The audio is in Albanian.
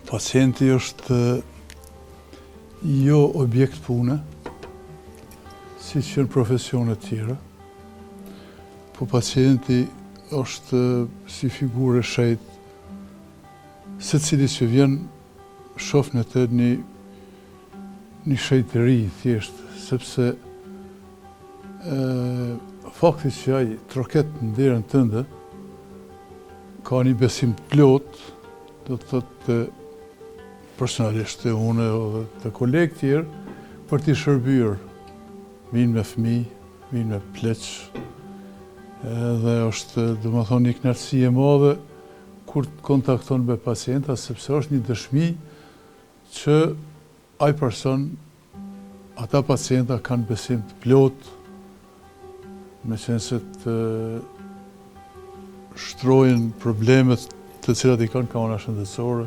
Pacienti është jo objekt pune, si që në profesionet tjera, po pacienti është si figurë e shejt, se cili që vjen shof në të një shejtëri thjesht, sepse fakti që ai troket në derën tënde, ka një besim të plot, do të thotë personalisht të unë dhe të kolegë tjerë, për t'i shërbyer. Vinë me fëmijë, vinë me pleq, dhe është, do më thonë, një kënaqësi e madhe kur të kontakton me pacienta, sepse është një dëshmi që ai person, ata pacienta kanë besim të plot, me qenë se të shtrojnë problemet të cilat i kanë ka ona shëndetësore,